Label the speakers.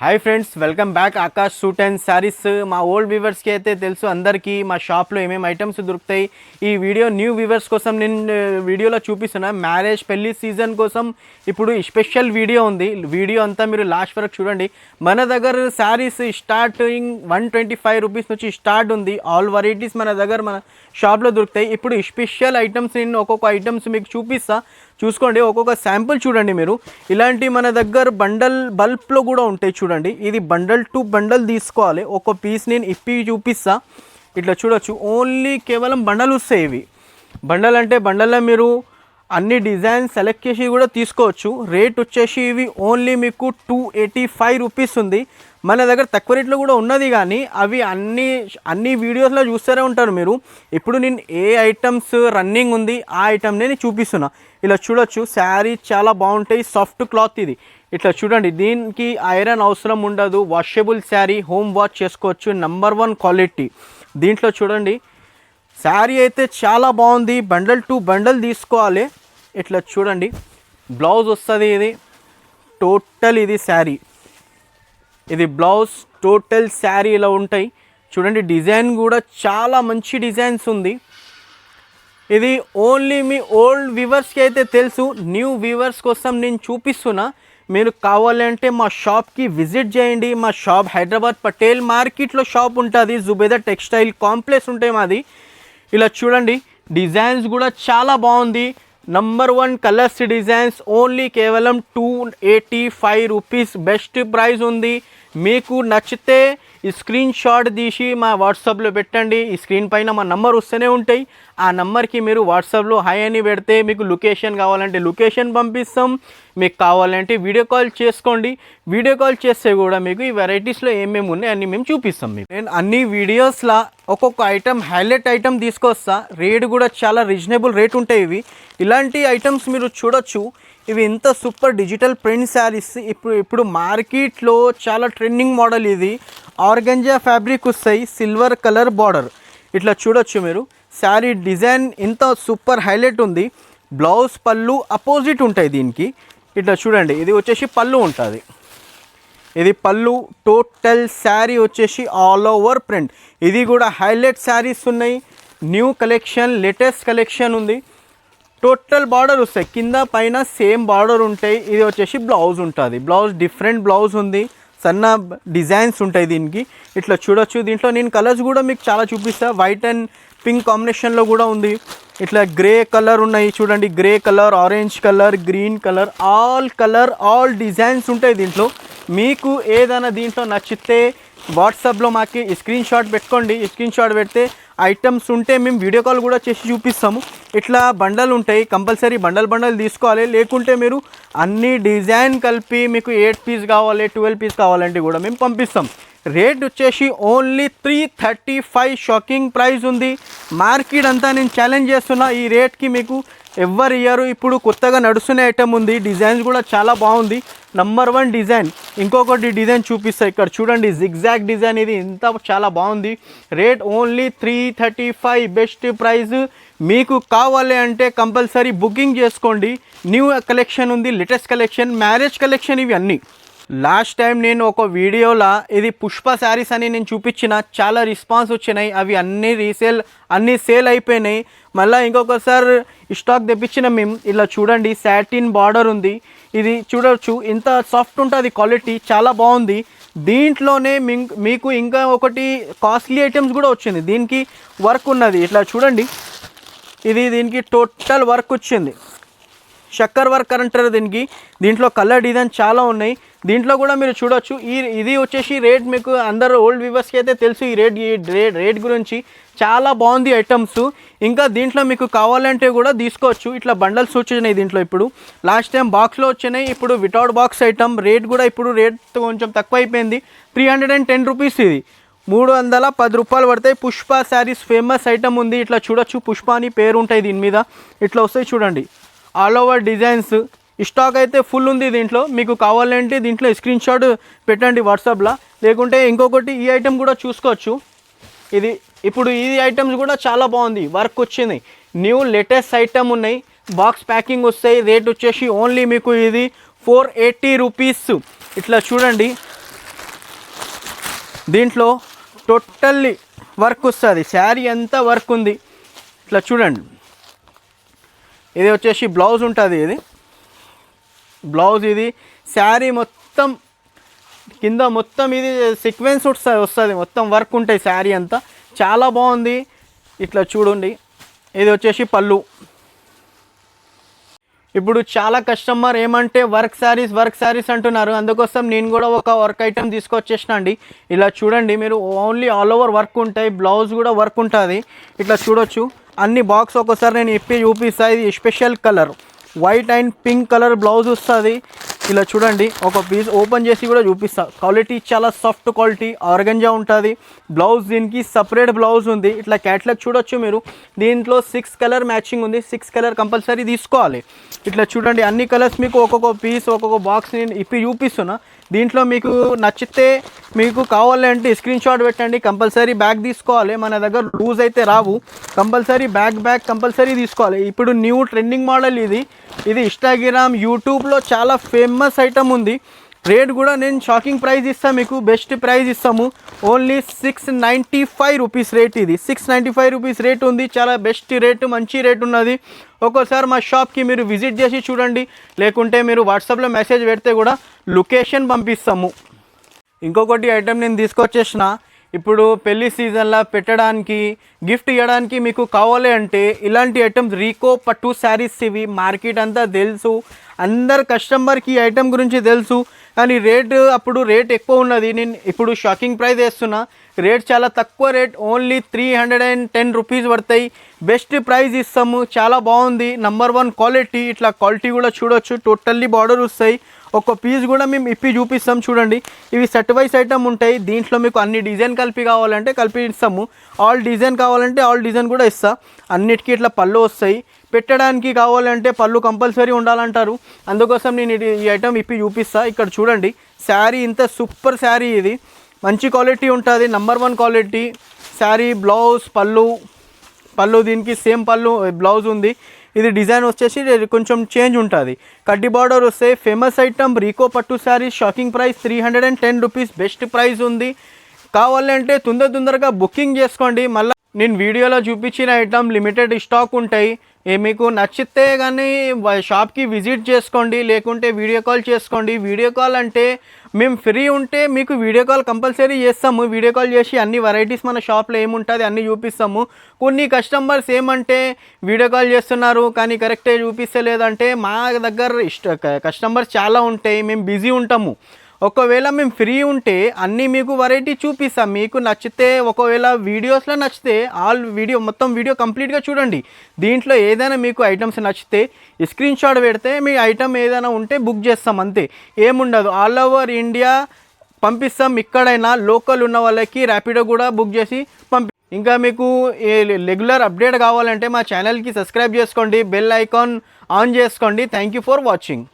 Speaker 1: Hi friends, welcome back. Akash suit and saris. మా old వ్యూవర్స్కి అయితే తెలుసు అందరికీ మా షాప్లో ఏమేమి ఐటమ్స్ దొరుకుతాయి. ఈ వీడియో న్యూ వ్యూవర్స్ కోసం నేను వీడియోలో చూపిస్తున్నా. మ్యారేజ్ పెళ్లి సీజన్ కోసం ఇప్పుడు స్పెషల్ వీడియో ఉంది. వీడియో అంతా మీరు లాస్ట్ వరకు చూడండి. మన దగ్గర శారీస్ స్టార్టింగ్ 125 రూపీస్ నుంచి స్టార్ట్ ఉంది. ఆల్ వెరైటీస్ మన దగ్గర మన షాప్లో దొరుకుతాయి. ఇప్పుడు స్పెషల్ ఐటమ్స్ నేను ఒక్కొక్క ఐటమ్స్ మీకు చూపిస్తా, చూసుకోండి. ఒక్కొక్క శాంపుల్ చూడండి మీరు. ఇలాంటి మన దగ్గర బండల్ బల్బ్లో కూడా ఉంటాయి చూడండి. ఇది బండల్ టు బండల్ తీసుకోవాలి. ఒక పీస్ నేను ఇప్పి చూపిస్తా. ఇట్లా చూడొచ్చు. ఓన్లీ కేవలం బండల్ వస్తాయి ఇవి. బండల్ అంటే బండల్లో మీరు అన్ని డిజైన్ సెలెక్ట్ చేసి కూడా తీసుకోవచ్చు. రేట్ వచ్చేసి ఇవి ఓన్లీ మీకు 285 రూపీస్ ఉంది. మన దగ్గర తక్కువ రేట్లో కూడా ఉన్నది, కానీ అవి అన్ని వీడియోస్లో చూస్తూనే ఉంటారు మీరు. ఇప్పుడు నేను ఏ ఐటమ్స్ రన్నింగ్ ఉంది ఆ ఐటమ్ నేను చూపిస్తున్నా. ఇలా చూడొచ్చు. శారీ చాలా బాగుంటాయి. సాఫ్ట్ క్లాత్ ఇది. ఇట్లా చూడండి. దీనికి ఐరన్ అవసరం ఉండదు. వాషబుల్ శారీ, హోమ్ వాష్ చేసుకోవచ్చు. Number 1 quality. దీంట్లో చూడండి, శారీ అయితే చాలా బాగుంది. బండల్ టు బండల్ తీసుకోవాలి. ఇట్లా చూడండి. బ్లౌజ్ వస్తుంది. ఇది టోటల్ ఇది శారీ. ఇది బ్లౌజ్. టోటల్ శారీ ఇలా ఉంటాయి చూడండి. డిజైన్ కూడా చాలా మంచి డిజైన్స్ ఉంది. ఇది ఓన్లీ మీ ఓల్డ్ వ్యూవర్స్కి అయితే తెలుసు. న్యూ వ్యూవర్స్ కోసం నేను చూపిస్తున్నా. మీరు కావాలంటే మా షాప్కి విజిట్ చేయండి. మా షాప్ హైదరాబాద్ పటేల్ మార్కెట్లో షాప్ ఉంటుంది. జుబేదా టెక్స్టైల్ కాంప్లెక్స్ ఉంటాయి మాది. ఇలా చూడండి. డిజైన్స్ కూడా చాలా బాగుంది. Number 1 colours designs. ఓన్లీ కేవలం 285 రూపీస్. బెస్ట్ ప్రైస్ ఉంది. మీకు నచ్చితే ఈ స్క్రీన్ షాట్ తీసి మా వాట్సాప్లో పెట్టండి. ఈ స్క్రీన్ పైన మా నంబర్ వస్తూనే ఉంటాయి. ఆ నెంబర్కి మీరు వాట్సాప్లో హాయ్ అని పెడితే మీకు లొకేషన్ కావాలంటే లొకేషన్ పంపిస్తాం. మీకు కావాలంటే వీడియో కాల్ చేసుకోండి. వీడియో కాల్ చేస్తే కూడా మీకు ఈ వెరైటీస్లో ఏమేమి ఉన్నాయి అన్నీ మేము చూపిస్తాం. మీకు నేను అన్ని వీడియోస్లో ఒక్కొక్క ఐటమ్ హైలైట్ ఐటమ్ తీసుకొస్తా. రేట్ కూడా చాలా రీజనబుల్ రేట్ ఉంటాయి ఇవి. ఇలాంటి ఐటమ్స్ మీరు చూడొచ్చు. ఇవి ఇంత సూపర్ డిజిటల్ ప్రింట్ శారీస్ ఇప్పుడు మార్కెట్లో చాలా ట్రెండింగ్ మోడల్. ఇది ఆర్గంజా ఫ్యాబ్రిక్ వస్తాయి. Silver colour border. ఇట్లా చూడొచ్చు మీరు. శారీ డిజైన్ ఇంత సూపర్ హైలైట్ ఉంది. బ్లౌజ్ పళ్ళు అపోజిట్ ఉంటాయి దీనికి. ఇట్లా చూడండి. ఇది వచ్చేసి పళ్ళు ఉంటుంది. ఇది పళ్ళు. టోటల్ శారీ వచ్చేసి ఆల్ ఓవర్ ప్రింట్. ఇది కూడా హైలైట్ శారీస్ ఉన్నాయి. న్యూ కలెక్షన్, లేటెస్ట్ కలెక్షన్ ఉంది. టోటల్ బార్డర్ వస్తాయి. కింద పైన సేమ్ బార్డర్ ఉంటాయి. ఇది వచ్చేసి బ్లౌజ్ ఉంటుంది. బ్లౌజ్ డిఫరెంట్ బ్లౌజ్ ఉంది. సన్న డిజైన్స్ ఉంటాయి దీనికి. ఇట్లా చూడొచ్చు. దీంట్లో నేను కలర్స్ కూడా మీకు చాలా చూపిస్తా. వైట్ అండ్ పింక్ కాంబినేషన్లో కూడా ఉంది. ఇట్లా గ్రే కలర్ ఉన్నాయి చూడండి. Grey colour, orange colour, green colour, all designs ఉంటాయి దీంట్లో. మీకు ఏదైనా దీంట్లో నచ్చితే వాట్సాప్లో మాకు స్క్రీన్ షాట్ పెట్టుకోండి. స్క్రీన్ షాట్ పెడితే ఐటమ్స్ ఉంటే మేము వీడియో కాల్ కూడా చేసి చూపిస్తాము. ఇట్లా బండల్ ఉంటాయి. కంపల్సరీ బండల్ తీసుకోవాలి. లేకుంటే మీరు అన్ని డిజైన్ కలిపి మీకు 8 పీస్ కావాలి, 12 పీస్ కావాలంటే కూడా మేము పంపిస్తాం. రేట్ వచ్చేసి ఓన్లీ 335. షాకింగ్ ప్రైస్ ఉంది. మార్కెట్ అంతా నేను ఛాలెంజ్ చేస్తున్నా. ఈ రేట్కి మీకు ఎవరు ఇయ్యరు. ఇప్పుడు కొత్తగా నడుస్తున్న ఐటమ్ ఉంది. డిజైన్స్ కూడా చాలా బాగుంది. Number 1 design. ఇంకొకటి డిజైన్ చూపిస్తా. ఇక్కడ చూడండి. Zigzag design. ఇది ఇంత చాలా బాగుంది. Rate only 335. Best price. మీకు కావాలి అంటే కంపల్సరీ బుకింగ్ చేసుకోండి. న్యూ కలెక్షన్ ఉంది. లేటెస్ట్ కలెక్షన్, మ్యారేజ్ కలెక్షన్ ఇవి అన్నీ. లాస్ట్ టైం నేను ఒక వీడియోలో ఇది పుష్ప శారీస్ అని నేను చూపించిన. చాలా రెస్పాన్స్ వచ్చినాయి. అవి అన్నీ సేల్ అయిపోయినాయి. మళ్ళీ ఇంకొకసారి స్టాక్ తెప్పించిన మేము. ఇలా చూడండి. సాటిన్ బార్డర్ ఉంది. ఇది చూడవచ్చు. ఇంత సాఫ్ట్ ఉంటుంది. క్వాలిటీ చాలా బాగుంది. దీంట్లోనే మీకు ఇంకా ఒకటి కాస్ట్లీ ఐటమ్స్ కూడా వచ్చింది. దీనికి వర్క్ ఉన్నది. ఇట్లా చూడండి. దీనికి టోటల్ వర్క్ వచ్చింది. చక్కర్ వర్క్ అంటారు దీనికి. దీంట్లో కలర్ డిజైన్ చాలా ఉన్నాయి. దీంట్లో కూడా మీరు చూడొచ్చు. ఇది వచ్చేసి రేట్ మీకు అందరు ఓల్డ్ వ్యూవర్స్కి అయితే తెలుసు. ఈ రేట్ గురించి చాలా బాగుంది ఐటమ్స్. ఇంకా దీంట్లో మీకు కావాలంటే కూడా తీసుకోవచ్చు. ఇట్లా బండల్స్ వచ్చినాయి దీంట్లో. ఇప్పుడు లాస్ట్ టైం బాక్స్లో వచ్చినాయి. ఇప్పుడు వితౌట్ బాక్స్ ఐటమ్. రేట్ కూడా ఇప్పుడు రేట్ కొంచెం తక్కువ అయిపోయింది. 310 రూపీస్. ఇది 310 రూపాయలు పడతాయి. పుష్ప శారీస్ ఫేమస్ ఐటమ్ ఉంది. ఇట్లా చూడొచ్చు. పుష్ప అని పేరు ఉంటాయి దీని మీద. ఇట్లా వస్తాయి చూడండి. All over designs. స్టాక్ అయితే ఫుల్ ఉంది దీంట్లో. మీకు కావాలంటే దీంట్లో స్క్రీన్ షాట్ పెట్టండి వాట్సాప్లో. లేకుంటే ఇంకొకటి ఈ ఐటమ్ కూడా చూసుకోవచ్చు. ఇప్పుడు ఈ ఐటమ్స్ కూడా చాలా బాగుంది. వర్క్ వచ్చింది. న్యూ లేటెస్ట్ ఐటమ్ ఉన్నాయి. బాక్స్ ప్యాకింగ్ వస్తాయి. రేట్ వచ్చేసి ఓన్లీ మీకు ఇది 480 రూపీస్. ఇట్లా చూడండి. దీంట్లో టోటల్లీ వర్క్ వస్తుంది, శారీ అంతా వర్క్ ఉంది. ఇట్లా చూడండి, ఇది వచ్చేసి బ్లౌజ్ ఉంటుంది. ఇది బ్లౌజ్, ఇది శారీ మొత్తం కింద మొత్తం ఇది సీక్వెన్స్ వస్తుంది, మొత్తం వర్క్ ఉంటాయి శారీ అంతా, చాలా బాగుంది. ఇట్లా చూడండి, ఇది వచ్చేసి పళ్ళు. ఇప్పుడు చాలా కస్టమర్ ఏమంటే వర్క్ శారీస్ అంటున్నారు, అందుకోసం నేను కూడా ఒక వర్క్ ఐటెం తీసుకొచ్చేసిన అండి. ఇలా చూడండి, మీరు ఓన్లీ ఆల్ ఓవర్ వర్క్ ఉంటాయి, బ్లౌజ్ కూడా వర్క్ ఉంటుంది. ఇట్లా చూడొచ్చు, అన్ని బాక్స్ ఒకసారి నేను ఇప్పి చూపిస్తాను. ఇది special colour white and pink colour blouse వస్తుంది. ఇలా చూడండి, ఒక పీస్ ఓపెన్ చేసి కూడా చూపిస్తా. క్వాలిటీ చాలా సాఫ్ట్ క్వాలిటీ, ఆర్గంజా ఉంటుంది. బ్లౌజ్ దీనికి సపరేట్ బ్లౌజ్ ఉంది. ఇట్లా క్యాట్లాగ్ చూడొచ్చు మీరు, దీంట్లో 6 కలర్ మ్యాచింగ్ ఉంది, 6 కలర్ కంపల్సరీ తీసుకోవాలి. ఇట్లా చూడండి, అన్ని కలర్స్ మీకు ఒక్కొక్క పీస్ ఒక్కొక్క బాక్స్ నేను ఇప్పి చూపిస్తున్నా. దీంట్లో మీకు నచ్చితే మీకు కావాలంటే స్క్రీన్ షాట్ పెట్టండి, కంపల్సరీ బ్యాగ్ తీసుకోవాలి. మన దగ్గర లూజ్ అయితే రావు, కంపల్సరీ బ్యాగ్ కంపల్సరీ తీసుకోవాలి. ఇప్పుడు న్యూ ట్రెండింగ్ మోడల్ ఇది ఇన్స్టాగ్రామ్ యూట్యూబ్లో చాలా ఫేమస్ ఐటమ్ ఉంది. రేట్ కూడా నేను షాకింగ్ ప్రైస్ ఇస్తాను, మీకు బెస్ట్ ప్రైస్ ఇస్తాము. Only 695 rupees rate. ఇది 695 రూపీస్ రేట్ ఉంది, చాలా బెస్ట్ రేటు, మంచి రేట్ ఉన్నది. ఒక్కోసారి మా షాప్కి మీరు విజిట్ చేసి చూడండి, లేకుంటే మీరు వాట్సాప్లో మెసేజ్ పెడితే కూడా లొకేషన్ పంపిస్తాము. ఇంకొకటి ఐటెం నేను తీసుకొచ్చేసిన, ఇప్పుడు పెళ్లి సీజన్లో పెట్టడానికి గిఫ్ట్ ఇవ్వడానికి మీకు కావాలి అంటే ఇలాంటి ఐటమ్స్ రీకో పట్టు శారీస్. ఇవి మార్కెట్ అంతా తెలుసు, అందరు కస్టమర్కి ఈ ఐటెం గురించి తెలుసు, కానీ అప్పుడు రేట్ ఎక్కువ ఉన్నది. నేను ఇప్పుడు షాకింగ్ ప్రైస్ వేస్తున్నా, రేట్ చాలా తక్కువ రేట్, ఓన్లీ 310 రూపీస్ పడతాయి. బెస్ట్ ప్రైస్ ఇస్తాము, చాలా బాగుంది, నంబర్ 1 క్వాలిటీ. ఇట్లా క్వాలిటీ కూడా చూడొచ్చు, టోటల్లీ బార్డర్ వస్తాయి. ఒక పీస్ కూడా మేము ఇప్పి చూపిస్తాం చూడండి. ఇవి సెట్ వైస్ ఐటమ్ ఉంటాయి, దీంట్లో మీకు అన్ని డిజైన్ కలిపి కావాలంటే కలిపి ఇస్తాము, ఆల్ డిజైన్ కావాలంటే ఆల్ డిజైన్ కూడా ఇస్తా. అన్నిటికీ ఇట్లా పళ్ళు వస్తాయి, పెట్టడానికి కావాలంటే పళ్ళు కంపల్సరీ ఉండాలంటారు, అందుకోసం నేను ఈ ఐటమ్ ఇప్పి చూపిస్తా. ఇక్కడ చూడండి, శారీ ఇంత సూపర్ శారీ, ఇది మంచి క్వాలిటీ ఉంటుంది, నంబర్ 1 క్వాలిటీ శారీ. బ్లౌజ్ పళ్ళు దీనికి సేమ్ పళ్ళు బ్లౌజ్ ఉంది. ఇది డిజైన్ వచ్చేసి కొంచెం చేంజ్ ఉంటుంది, కడ్డీ బార్డర్ వస్తే. ఫేమస్ ఐటమ్ రీకో పట్టు sari, shocking price 310 rupees, best price ఉంది. కావాలంటే తొందరగా బుకింగ్ చేసుకోండి. మళ్ళీ నేను వీడియోలో చూపించిన ఐటమ్ లిమిటెడ్ స్టాక్ ఉంటాయి, మీకు నచ్చితే కానీ షాప్కి విజిట్ చేసుకోండి, లేకుంటే వీడియో కాల్ చేసుకోండి. వీడియో కాల్ అంటే మేము ఫ్రీ ఉంటే మీకు వీడియో కాల్ కంపల్సరీ చేస్తాము. వీడియో కాల్ చేసి అన్ని వెరైటీస్ మన షాప్లో ఏముంటుంది అన్నీ చూపిస్తాము. కొన్ని కస్టమర్స్ ఏమంటే వీడియో కాల్ చేస్తున్నారు కానీ కరెక్టే చూపిస్తలేదంటే, మా దగ్గర కస్టమర్స్ చాలా ఉంటాయి, మేము బిజీ ఉంటాము. ఒకవేళ మేము ఫ్రీ ఉంటే అన్నీ మీకు వెరైటీ చూపిస్తాం, మీకు నచ్చితే ఒకవేళ వీడియోస్లో నచ్చితే మొత్తం వీడియో కంప్లీట్గా చూడండి. దీంట్లో ఏదైనా మీకు ఐటమ్స్ నచ్చితే స్క్రీన్ షాట్ పెడితే మీ ఐటమ్ ఏదైనా ఉంటే బుక్ చేస్తాం, అంతే, ఏముండదు. ఆల్ ఓవర్ ఇండియా పంపిస్తాం, ఇక్కడైనా లోకల్ ఉన్న వాళ్ళకి ర్యాపిడో కూడా బుక్ చేసి ఇంకా మీకు రెగ్యులర్ అప్డేట్ కావాలంటే మా ఛానల్కి సబ్స్క్రైబ్ చేసుకోండి, బెల్ ఐకాన్ ఆన్ చేసుకోండి. Thank you for watching.